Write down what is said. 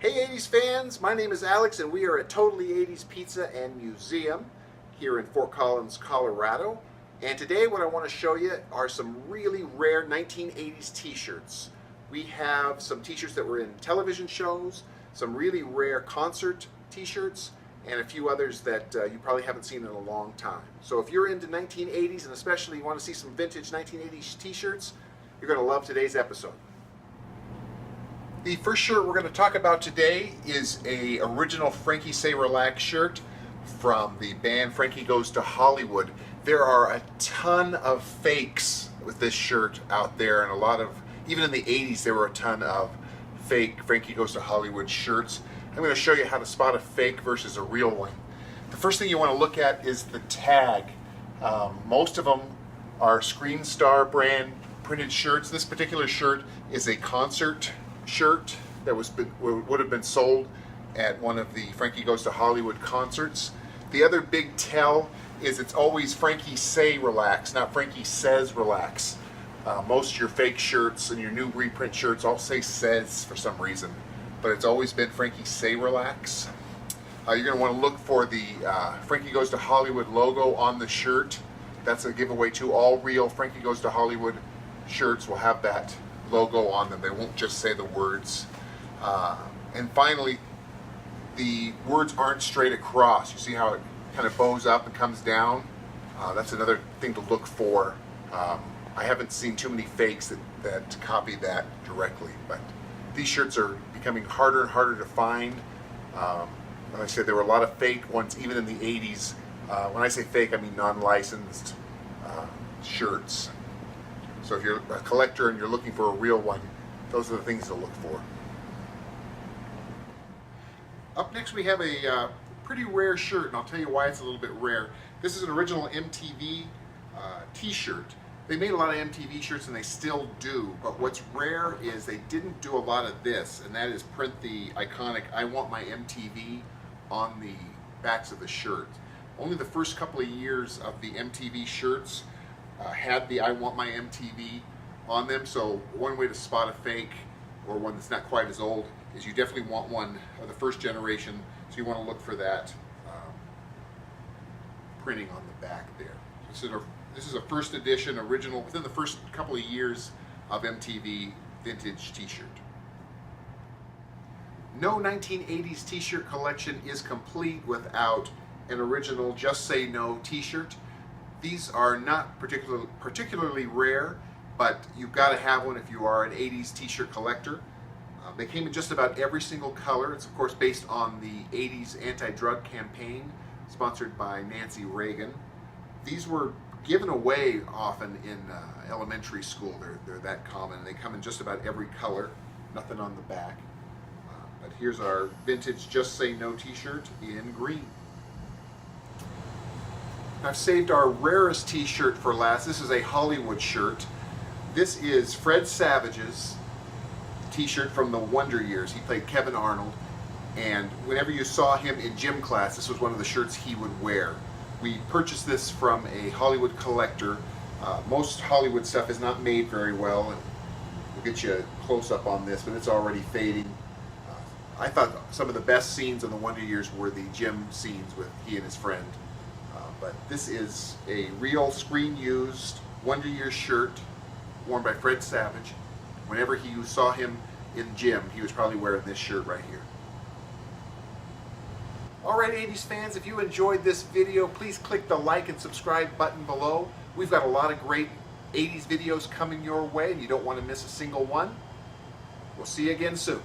Hey 80s fans, my name is Alex and we are at Totally 80s Pizza and Museum here in Fort Collins, Colorado. And today what I want to show you are some really rare 1980s t-shirts. We have some t-shirts that were in television shows, some really rare concert t-shirts, and a few others that you probably haven't seen in a long time. So if you're into 1980s and especially you want to see some vintage 1980s t-shirts, you're going to love today's episode. The first shirt we're going to talk about today is a original Frankie Say Relax shirt from the band Frankie Goes to Hollywood. There are a ton of fakes with this shirt out there, and a lot of, even in the 80s, there were a ton of fake Frankie Goes to Hollywood shirts. I'm going to show you how to spot a fake versus a real one. The first thing you want to look at is the tag. Most of them are Screen Star brand printed shirts. This particular shirt is a concert shirt that would have been sold at one of the Frankie Goes to Hollywood concerts. The other big tell is it's always Frankie Say Relax, not Frankie Says Relax. Most of your fake shirts and your new reprint shirts all say Says for some reason, but it's always been Frankie Say Relax. You're going to want to look for the Frankie Goes to Hollywood logo on the shirt. That's a giveaway too. All real Frankie Goes to Hollywood shirts will have that logo on them. They won't just say the words. And finally, the words aren't straight across. You see how it kind of bows up and comes down? That's another thing to look for. I haven't seen too many fakes that copy that directly, but these shirts are becoming harder and harder to find. Like I said, there were a lot of fake ones even in the 80s. When I say fake, I mean non-licensed shirts. So if you're a collector and you're looking for a real one, those are the things to look for. Up next we have a pretty rare shirt, and I'll tell you why it's a little bit rare. This is an original MTV t-shirt. They made a lot of MTV shirts and they still do, but what's rare is they didn't do a lot of this, and that is print the iconic "I Want My MTV" on the backs of the shirt. Only the first couple of years of the MTV shirts had the "I Want My MTV" on them, so one way to spot a fake or one that's not quite as old is you definitely want one of the first generation, so you want to look for that printing on the back there. This is a first edition, original, within the first couple of years of MTV vintage t-shirt. No 1980s t-shirt collection is complete without an original Just Say No t-shirt. These are not particularly rare, but you've got to have one if you are an 80s t-shirt collector. They came in just about every single color. It's of course based on the 80s anti-drug campaign sponsored by Nancy Reagan. These were given away often in elementary school. They're that common. They come in just about every color, nothing on the back. But here's our vintage Just Say No t-shirt in green. I've saved our rarest t-shirt for last. This is a Hollywood shirt. This is Fred Savage's t-shirt from the Wonder Years. He played Kevin Arnold, and whenever you saw him in gym class, this was one of the shirts he would wear. We purchased this from a Hollywood collector. Most Hollywood stuff is not made very well, and we'll get you a close-up on this, but it's already fading. I thought some of the best scenes in the Wonder Years were the gym scenes with he and his friend. But this is a real screen-used Wonder Years shirt worn by Fred Savage. Whenever you saw him in gym, he was probably wearing this shirt right here. Alright 80s fans, if you enjoyed this video, please click the like and subscribe button below. We've got a lot of great 80s videos coming your way, and you don't want to miss a single one. We'll see you again soon.